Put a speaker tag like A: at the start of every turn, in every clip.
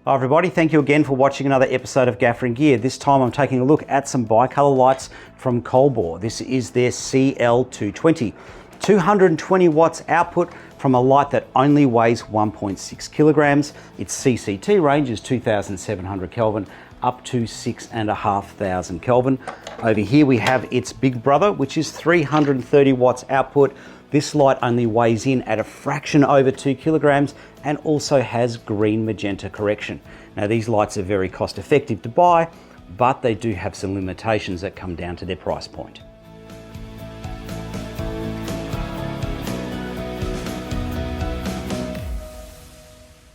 A: Hi everybody, thank you again for watching another episode of Gaffer and Gear. This time I'm taking a look at some bicolor lights from Colbor. This is their CL220. 220 watts output from a light that only weighs 1.6 kilograms. Its CCT range is 2700 Kelvin up to 6,500 Kelvin. Over here we have its big brother, which is 330 watts output. This light only weighs in at a fraction over 2 kilograms and also has green magenta correction. Now these lights are very cost effective to buy, but they do have some limitations that come down to their price point.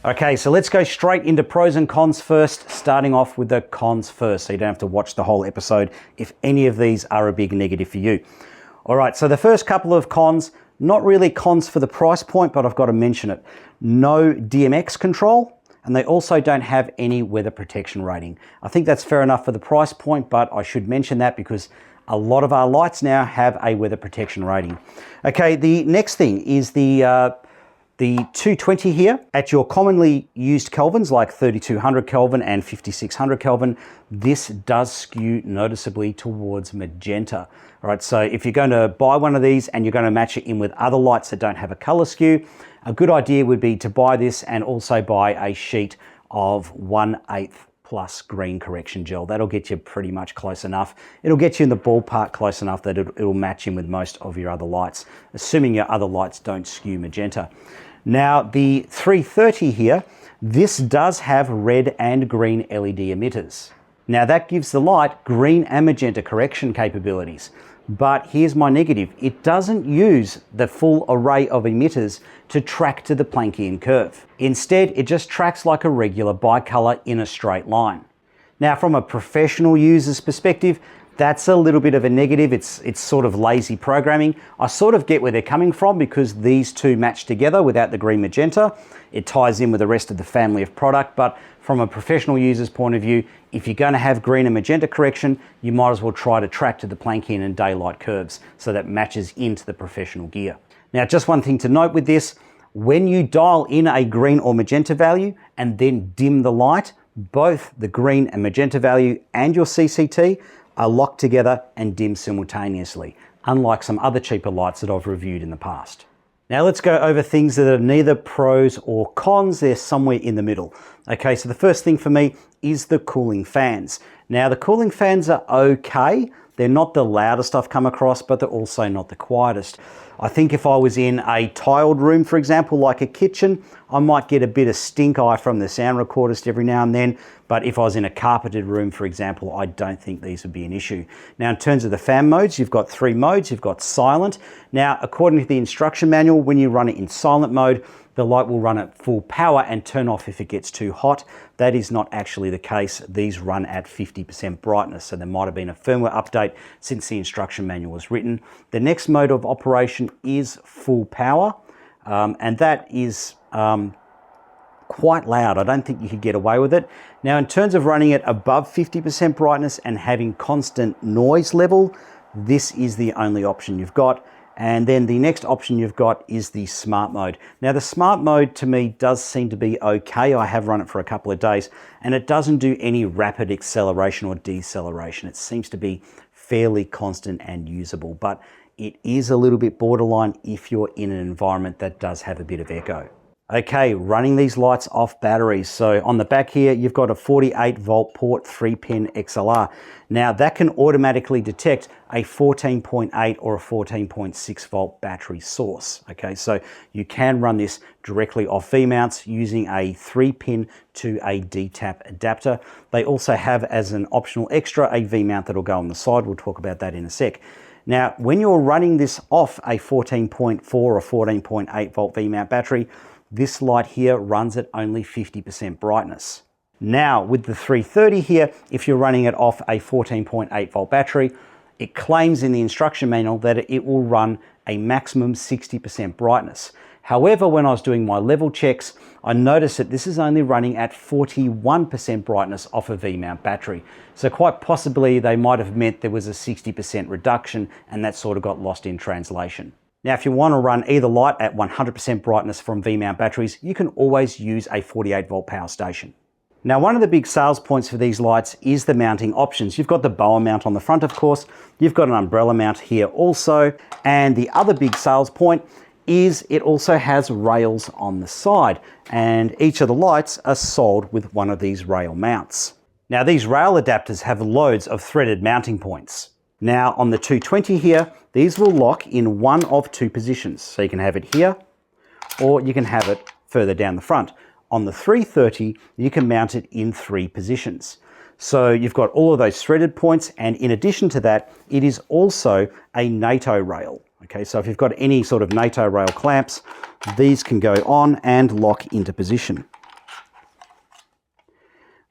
A: Okay, so let's go straight into pros and cons first, starting off with the cons first, so you don't have to watch the whole episode if any of these are a big negative for you. All right, so the first couple of cons, not really cons for the price point, but I've got to mention it. No DMX control, and they also don't have any weather protection rating. I think that's fair enough for the price point, but I should mention that because a lot of our lights now have a weather protection rating. Okay, the next thing is the 220 here. At your commonly used kelvins like 3200 Kelvin and 5600 Kelvin, this does skew noticeably towards magenta. All right, so if you're going to buy one of these and you're going to match it in with other lights that don't have a color skew, a good idea would be to buy this and also buy a sheet of 1/8 plus green correction gel. That'll get you pretty much close enough. It'll get you in the ballpark close enough that it'll match in with most of your other lights, assuming your other lights don't skew magenta. Now the 330 here, this does have red and green LED emitters. Now that gives the light green and magenta correction capabilities. But here's my negative. It doesn't use the full array of emitters to track to the planckian curve. Instead, it just tracks like a regular bicolor in a straight line. Now from a professional user's perspective, that's a little bit of a negative. It's sort of lazy programming. I sort of get where they're coming from because these two match together without the green magenta. It ties in with the rest of the family of product, but from a professional user's point of view, if you're going to have green and magenta correction, you might as well try to track to the planckian and daylight curves so that matches into the professional gear. Now, just one thing to note with this, when you dial in a green or magenta value and then dim the light, both the green and magenta value and your CCT are locked together and dim simultaneously, unlike some other cheaper lights that I've reviewed in the past. Now let's go over things that are neither pros or cons, they're somewhere in the middle. Okay, so the first thing for me is the cooling fans. Now the cooling fans are okay. They're not the loudest I've come across, but they're also not the quietest. I think if I was in a tiled room, for example, like a kitchen, I might get a bit of stink eye from the sound recordist every now and then. But if I was in a carpeted room, for example, I don't think these would be an issue. Now, in terms of the fan modes, you've got 3 modes. You've got silent. Now, according to the instruction manual, when you run it in silent mode, the light will run at full power and turn off if it gets too hot. That is not actually the case. These run at 50% brightness, so there might have been a firmware update since the instruction manual was written. The next mode of operation is full power, and that is quite loud. I don't think you could get away with it. Now, in terms of running it above 50% brightness and having constant noise level, this is the only option you've got. And then the next option you've got is the smart mode. Now the smart mode to me does seem to be okay. I have run it for a couple of days and it doesn't do any rapid acceleration or deceleration. It seems to be fairly constant and usable, but it is a little bit borderline if you're in an environment that does have a bit of echo. Okay, running these lights off batteries. So on the back here, you've got a 48 volt port 3-pin XLR. Now that can automatically detect a 14.8 or a 14.6 volt battery source. Okay, so you can run this directly off V-mounts using a 3-pin to a D-tap adapter. They also have as an optional extra a V-mount that'll go on the side. We'll talk about that in a sec. Now, when you're running this off a 14.4 or 14.8 volt V-mount battery, this light here runs at only 50% brightness. Now with the 330 here, if you're running it off a 14.8 volt battery, it claims in the instruction manual that it will run a maximum 60% brightness. However, when I was doing my level checks, I noticed that this is only running at 41% brightness off a V-mount battery. So quite possibly they might have meant there was a 60% reduction and that sort of got lost in translation. Now, if you want to run either light at 100% brightness from V-mount batteries, you can always use a 48 volt power station. Now, one of the big sales points for these lights is the mounting options. You've got the bowen mount on the front, of course. You've got an umbrella mount here also. And the other big sales point is it also has rails on the side. And each of the lights are sold with one of these rail mounts. Now, these rail adapters have loads of threaded mounting points. Now, on the 220 here, these will lock in one of two positions. So you can have it here, or you can have it further down the front. On the 330, you can mount it in 3 positions. So you've got all of those threaded points, and in addition to that, it is also a NATO rail. Okay, so if you've got any sort of NATO rail clamps, these can go on and lock into position.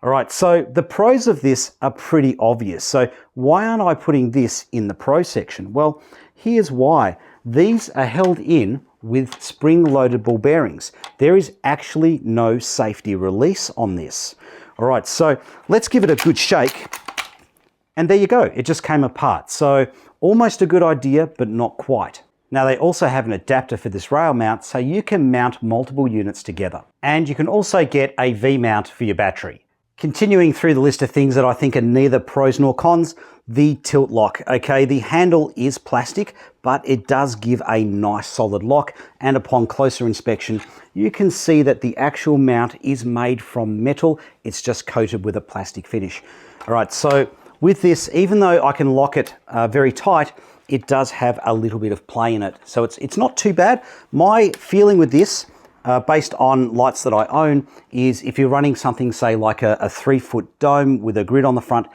A: All right, so the pros of this are pretty obvious. So why aren't I putting this in the pro section? Well, here's why. These are held in with spring-loaded ball bearings. There is actually no safety release on this. All right, so let's give it a good shake. And there you go, it just came apart. So almost a good idea, but not quite. Now, they also have an adapter for this rail mount, so you can mount multiple units together. And you can also get a V-mount for your battery. Continuing through the list of things that I think are neither pros nor cons, the tilt lock. Okay, the handle is plastic, but it does give a nice solid lock. And upon closer inspection, you can see that the actual mount is made from metal. It's just coated with a plastic finish. All right, so with this, even though I can lock it very tight, it does have a little bit of play in it. So it's not too bad. My feeling with this, based on lights that I own, is if you're running something, say like a 3-foot dome with a grid on the front,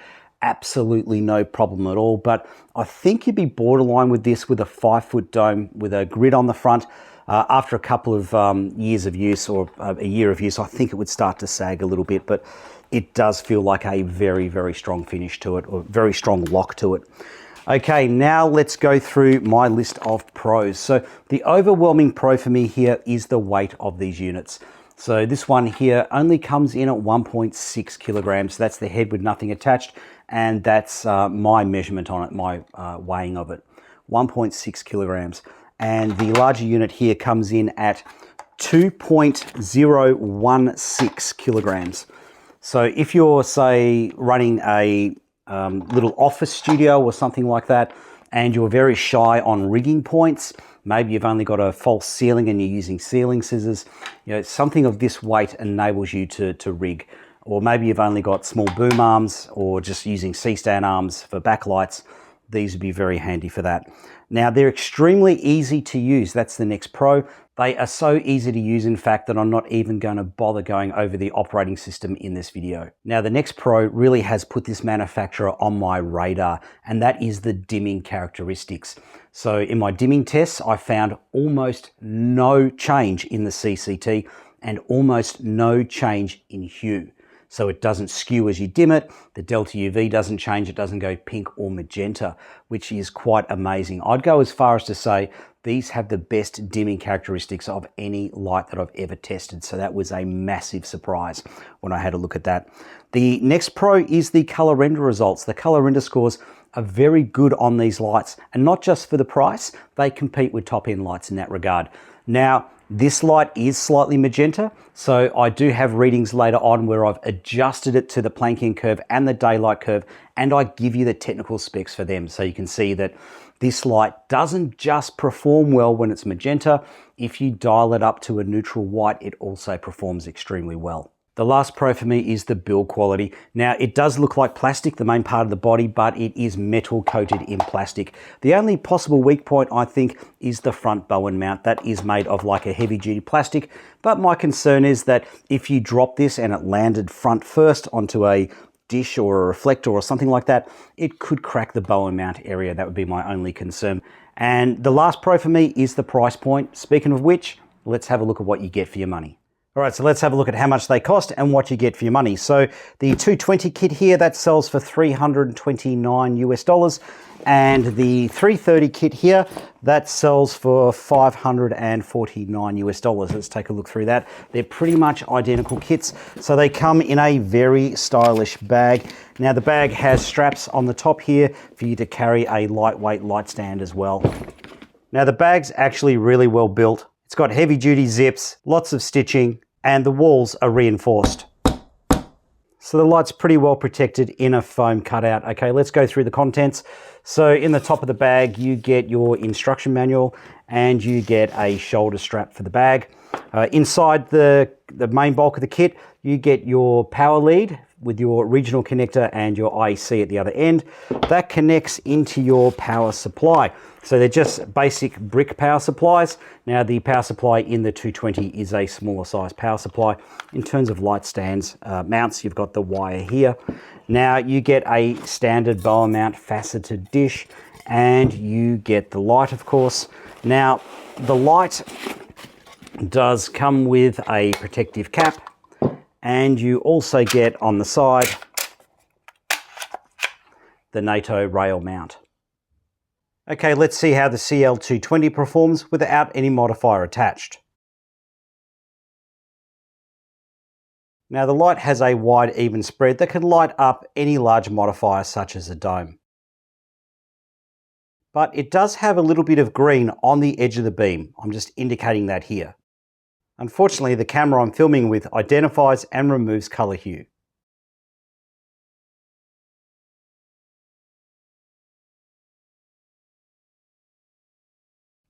A: absolutely no problem at all. But I think you'd be borderline with this with a 5-foot dome with a grid on the front. After a couple of years of use, or a year of use, I think it would start to sag a little bit, but it does feel like a very, very strong finish to it, or very strong lock to it. Okay, now let's go through my list of pros. So the overwhelming pro for me here is the weight of these units. So this one here only comes in at 1.6 kilograms. That's the head with nothing attached, and that's my measurement on it, my weighing of it, 1.6 kilograms. And the larger unit here comes in at 2.016 kilograms. So if you're, say, running a little office studio or something like that, and you're very shy on rigging points, maybe you've only got a false ceiling and you're using ceiling scissors, you know, something of this weight enables you to rig. Or maybe you've only got small boom arms, or just using C-stand arms for backlights. These would be very handy for that. Now, they're extremely easy to use. That's the next pro. They are so easy to use, in fact, that I'm not even going to bother going over the operating system in this video. Now, the next pro really has put this manufacturer on my radar, and that is the dimming characteristics. So in my dimming tests, I found almost no change in the CCT and almost no change in hue. So it doesn't skew as you dim it. The delta UV doesn't change. It doesn't go pink or magenta, which is quite amazing. I'd go as far as to say these have the best dimming characteristics of any light that I've ever tested. So that was a massive surprise when I had a look at that. The next pro is the color render results. The color render scores are very good on these lights, and not just for the price, they compete with top-end lights in that regard. Now, this light is slightly magenta, so I do have readings later on where I've adjusted it to the planckian curve and the daylight curve, and I give you the technical specs for them. So you can see that this light doesn't just perform well when it's magenta. If you dial it up to a neutral white, it also performs extremely well. The last pro for me is the build quality. Now, it does look like plastic, the main part of the body, but it is metal coated in plastic. The only possible weak point, I think, is the front bowen mount. That is made of like a heavy duty plastic, but my concern is that if you drop this and it landed front first onto a dish or a reflector or something like that, it could crack the bowen mount area. That would be my only concern. And the last pro for me is the price point. Speaking of which, let's have a look at what you get for your money. All right, so let's have a look at how much they cost and what you get for your money. So the 220 kit here, that sells for $329 US, and the 330 kit here, that sells for $549 US. Let's take a look through that. They're pretty much identical kits, so they come in a very stylish bag. Now the bag has straps on the top here for you to carry a lightweight light stand as well. Now the bag's actually really well built. It's got heavy duty zips, lots of stitching, and the walls are reinforced. So the light's pretty well protected in a foam cutout. Okay, let's go through the contents. So in the top of the bag, you get your instruction manual and you get a shoulder strap for the bag. Inside the main bulk of the kit, you get your power lead with your regional connector and your IEC at the other end. That connects into your power supply. So they're just basic brick power supplies. Now the power supply in the 220 is a smaller size power supply. In terms of light stands mounts, you've got the wire here. Now you get a standard bowen mount faceted dish and you get the light, of course. Now the light does come with a protective cap, and you also get on the side the NATO rail mount. Okay, let's see how the CL220 performs without any modifier attached. Now the light has a wide even spread that can light up any large modifier such as a dome. But it does have a little bit of green on the edge of the beam. I'm just indicating that here. Unfortunately, the camera I'm filming with identifies and removes color hue.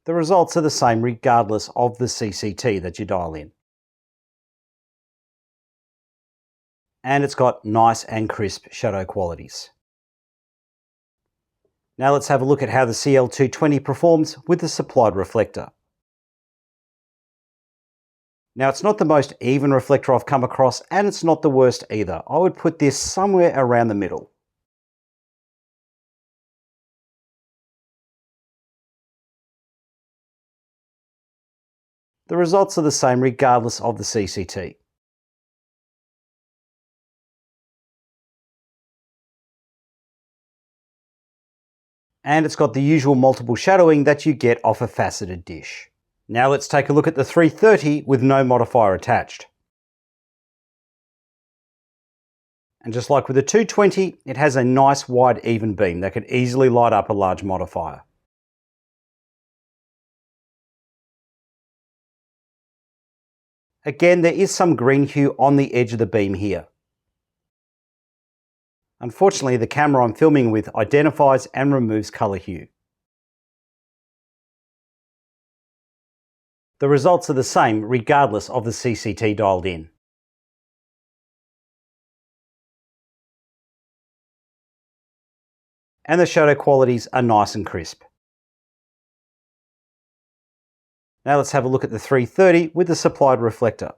A: The results are the same regardless of the CCT that you dial in. And it's got nice and crisp shadow qualities. Now let's have a look at how the CL220 performs with the supplied reflector. Now it's not the most even reflector I've come across, and it's not the worst either. I would put this somewhere around the middle. The results are the same regardless of the CCT. And it's got the usual multiple shadowing that you get off a faceted dish. Now let's take a look at the 330 with no modifier attached. And just like with the 220, it has a nice wide even beam that could easily light up a large modifier. Again, there is some green hue on the edge of the beam here. Unfortunately, the camera I'm filming with identifies and removes color hue. The results are the same regardless of the CCT dialed in. And the shadow qualities are nice and crisp. Now let's have a look at the 330 with the supplied reflector.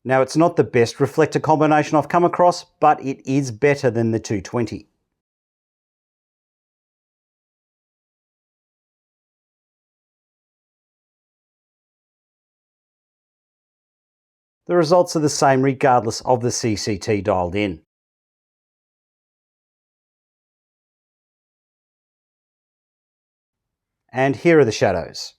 A: Now it's not the best reflector combination I've come across, but it is better than the 220. The results are the same regardless of the CCT dialed in. And here are the shadows.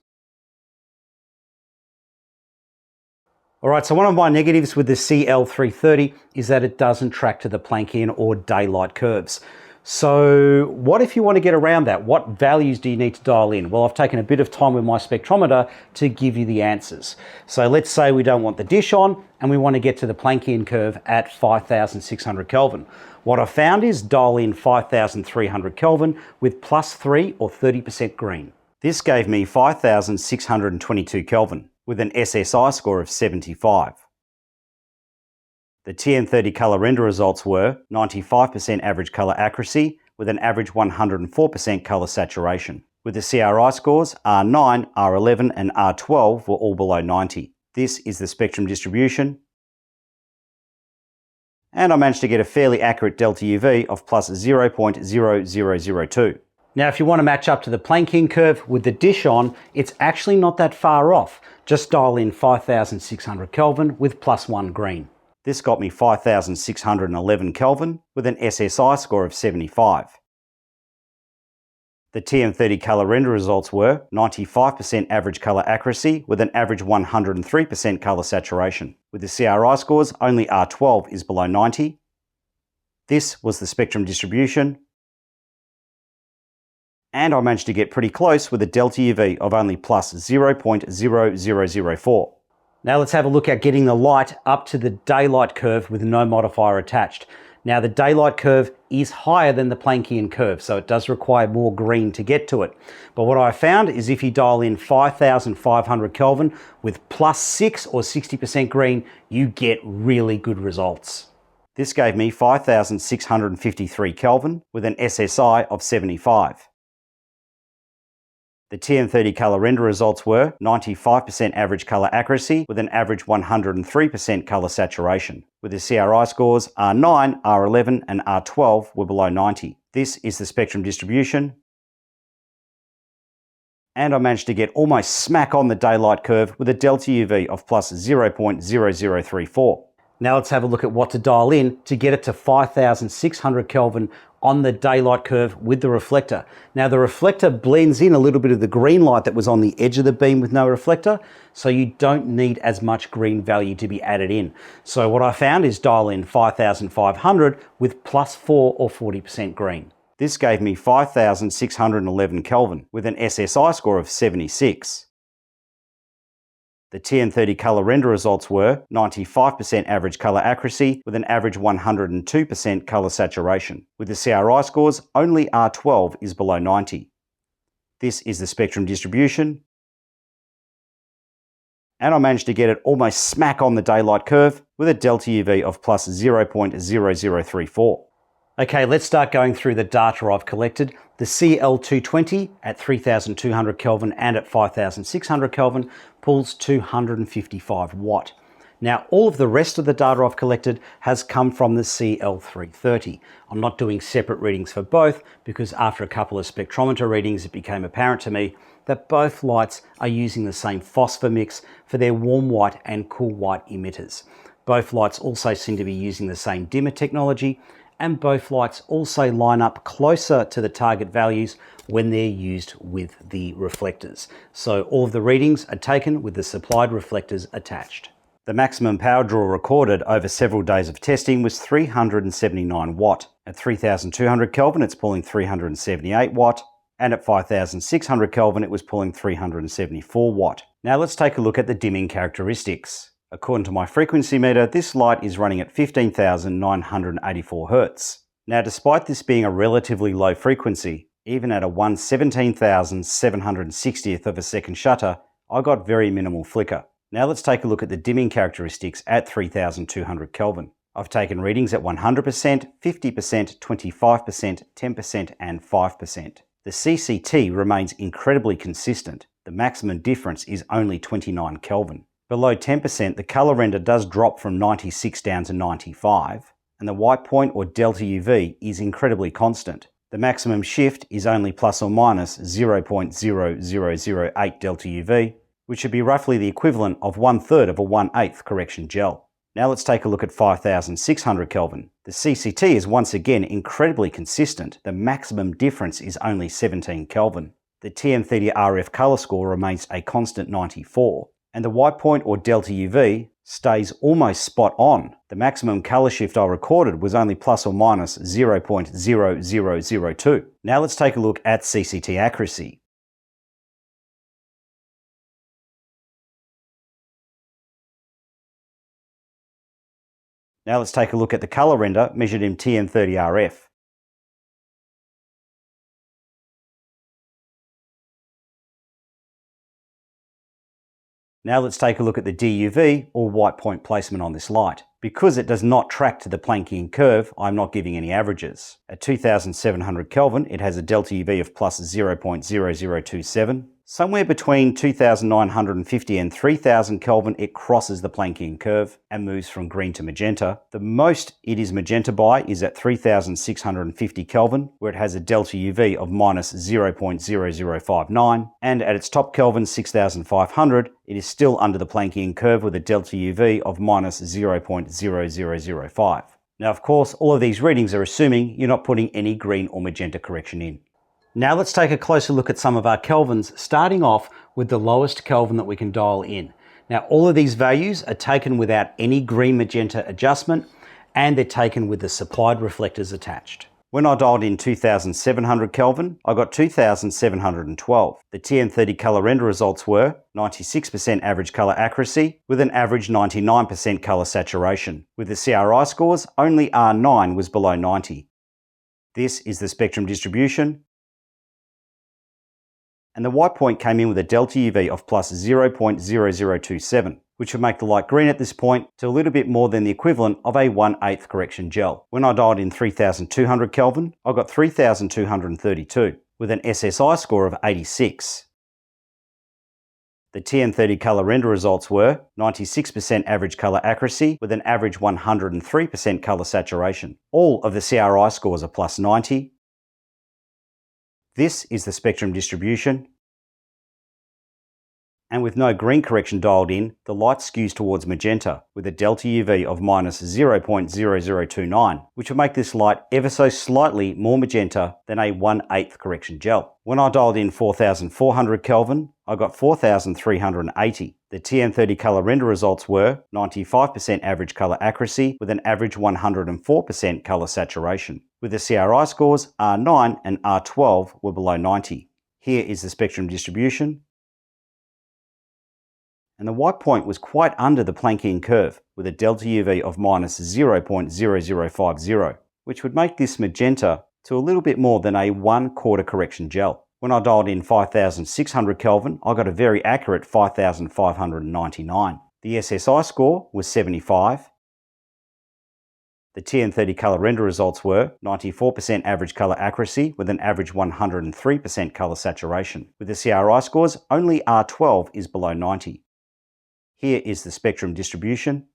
A: Alright, so one of my negatives with the CL330 is that it doesn't track to the planckian or daylight curves. So what if you want to get around that? What values do you need to dial in? Well, I've taken a bit of time with my spectrometer to give you the answers. So let's say we don't want the dish on and we want to get to the planckian curve at 5,600 Kelvin. What I found is dial in 5,300 Kelvin with +3 or 30% green. This gave me 5,622 Kelvin with an SSI score of 75. The TM30 colour render results were 95% average colour accuracy with an average 104% colour saturation. With the CRI scores, R9, R11 and R12 were all below 90. This is the spectrum distribution. And I managed to get a fairly accurate delta UV of +0.0002. Now if you want to match up to the planckian curve with the dish on, it's actually not that far off. Just dial in 5,600 Kelvin with +1 green. This got me 5,611 Kelvin with an SSI score of 75. The TM30 colour render results were 95% average colour accuracy with an average 103% colour saturation. With the CRI scores, only R12 is below 90. This was the spectrum distribution. And I managed to get pretty close with a delta UV of only +0.0004. Now let's have a look at getting the light up to the daylight curve with no modifier attached. Now the daylight curve is higher than the planckian curve, so it does require more green to get to it. But what I found is if you dial in 5,500 Kelvin with +6 or 60% green, you get really good results. This gave me 5,653 Kelvin with an SSI of 75. The TM30 colour render results were 95% average colour accuracy with an average 103% colour saturation. With the CRI scores, R9, R11 and R12 were below 90. This is the spectrum distribution. And I managed to get almost smack on the daylight curve with a delta UV of plus 0.0034. Now let's have a look at what to dial in to get it to 5,600 Kelvin on the daylight curve with the reflector. Now the reflector blends in a little bit of the green light that was on the edge of the beam with no reflector, so you don't need as much green value to be added in. So what I found is dial in 5,500 with +4 or 40% green. This gave me 5,611 Kelvin with an SSI score of 76. The TM30 colour render results were 95% average colour accuracy with an average 102% colour saturation. With the CRI scores, only R12 is below 90. This is the spectrum distribution. And I managed to get it almost smack on the daylight curve with a delta UV of plus 0.0034. Okay, let's start going through the data I've collected. The CL220 at 3,200 Kelvin and at 5,600 Kelvin pulls 255 watt. Now, all of the rest of the data I've collected has come from the CL330. I'm not doing separate readings for both because after a couple of spectrometer readings, it became apparent to me that both lights are using the same phosphor mix for their warm white and cool white emitters. Both lights also seem to be using the same dimmer technology, and both lights also line up closer to the target values when they're used with the reflectors. So all of the readings are taken with the supplied reflectors attached. The maximum power draw recorded over several days of testing was 379 watt. At 3,200 Kelvin, it's pulling 378 watt, and at 5,600 Kelvin, it was pulling 374 watt. Now let's take a look at the dimming characteristics. According to my frequency meter, this light is running at 15,984 Hz. Now, despite this being a relatively low frequency, even at a 1/17,760th of a second shutter, I got very minimal flicker. Now let's take a look at the dimming characteristics at 3,200 Kelvin. I've taken readings at 100%, 50%, 25%, 10% and 5%. The CCT remains incredibly consistent. The maximum difference is only 29 Kelvin. Below 10%, the colour render does drop from 96 down to 95, and the white point or delta UV is incredibly constant. The maximum shift is only plus or minus 0.0008 delta UV, which should be roughly the equivalent of 1/3 of a 1/8 correction gel. Now let's take a look at 5,600 Kelvin. The CCT is once again incredibly consistent. The maximum difference is only 17 Kelvin. The TM30 RF colour score remains a constant 94. And the white point or delta UV stays almost spot on. The maximum colour shift I recorded was only plus or minus 0.0002. Now let's take a look at CCT accuracy. Now let's take a look at the colour render measured in TM30 RF. Now let's take a look at the DUV or white point placement on this light. Because it does not track to the planckian curve, I'm not giving any averages. At 2,700 Kelvin, it has a delta UV of plus 0.0027. Somewhere between 2,950 and 3,000 Kelvin, it crosses the planckian curve and moves from green to magenta. The most it is magenta by is at 3,650 Kelvin, where it has a delta UV of minus 0.0059, and at its top Kelvin, 6,500, it is still under the planckian curve with a delta UV of minus 0.0005. Now, of course, all of these readings are assuming you're not putting any green or magenta correction in. Now let's take a closer look at some of our kelvins, starting off with the lowest kelvin that we can dial in. Now all of these values are taken without any green magenta adjustment, and they're taken with the supplied reflectors attached. When I dialed in 2700 Kelvin, I got 2712. The TM30 colour render results were 96% average colour accuracy with an average 99% colour saturation. With the CRI scores, only R9 was below 90. This is the spectrum distribution, and the white point came in with a delta UV of plus 0.0027, which would make the light green at this point to a little bit more than the equivalent of a 1/8 correction gel. When I dialed in 3200 Kelvin, I got 3232 with an SSI score of 86. The TM30 colour render results were 96% average colour accuracy with an average 103% colour saturation. All of the CRI scores are plus 90. This is the spectrum distribution, and with no green correction dialed in, the light skews towards magenta with a delta UV of minus 0.0029, which would make this light ever so slightly more magenta than a 1/8 correction gel. When I dialed in 4400 Kelvin, I got 4380. The TM30 colour render results were 95% average colour accuracy with an average 104% colour saturation. With the CRI scores, R9 and R12 were below 90. Here is the spectrum distribution, and the white point was quite under the planckian curve with a delta UV of minus 0.0050, which would make this magenta to a little bit more than a 1/4 correction gel. When I dialed in 5600 Kelvin, I got a very accurate 5599. The SSI score was 75. The TM30 colour render results were 94% average colour accuracy with an average 103% colour saturation. With the CRI scores, only R12 is below 90. Here is the spectrum distribution.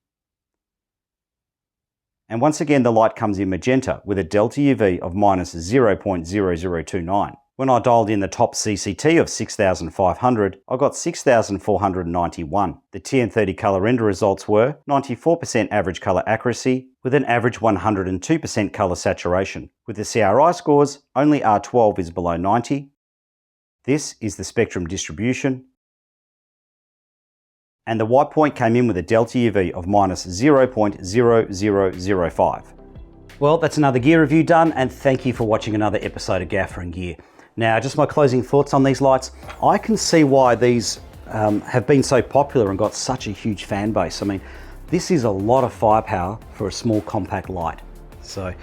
A: And once again, the light comes in magenta with a delta UV of minus 0.0029. When I dialed in the top CCT of 6500, I got 6491. The TM30 colour render results were 94% average colour accuracy with an average 102% colour saturation. With the CRI scores, only R12 is below 90. This is the spectrum distribution, and the white point came in with a delta UV of minus 0.0005. Well, that's another gear review done, and thank you for watching another episode of Gaffer and Gear. Now, just my closing thoughts on these lights. I can see why these have been so popular and got such a huge fan base. I mean, this is a lot of firepower for a small compact light. So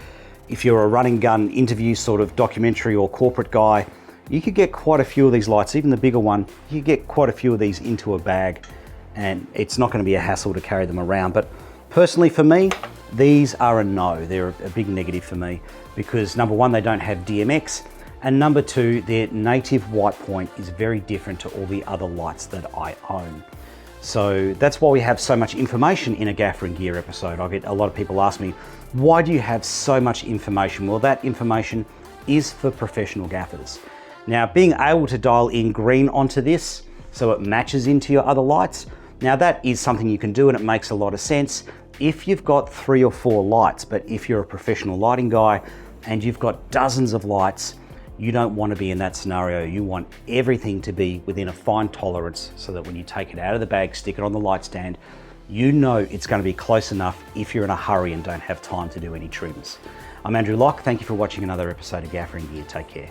A: if you're a running gun interview sort of documentary or corporate guy, you could get quite a few of these lights, even the bigger one, you could get quite a few of these into a bag, and it's not going to be a hassle to carry them around. But personally for me, these are a no. They're a big negative for me because number one, they don't have DMX, and number two, their native white point is very different to all the other lights that I own. So that's why we have so much information in a Gaffer and Gear episode. I get a lot of people ask me, why do you have so much information? Well, that information is for professional gaffers. Now, being able to dial in green onto this so it matches into your other lights, now that is something you can do and it makes a lot of sense if you've got 3 or 4 lights. But if you're a professional lighting guy and you've got dozens of lights, you don't want to be in that scenario. You want everything to be within a fine tolerance so that when you take it out of the bag, stick it on the light stand, you know it's going to be close enough if you're in a hurry and don't have time to do any trims. I'm Andrew Locke. Thank you for watching another episode of Gaffer and Gear. Take care.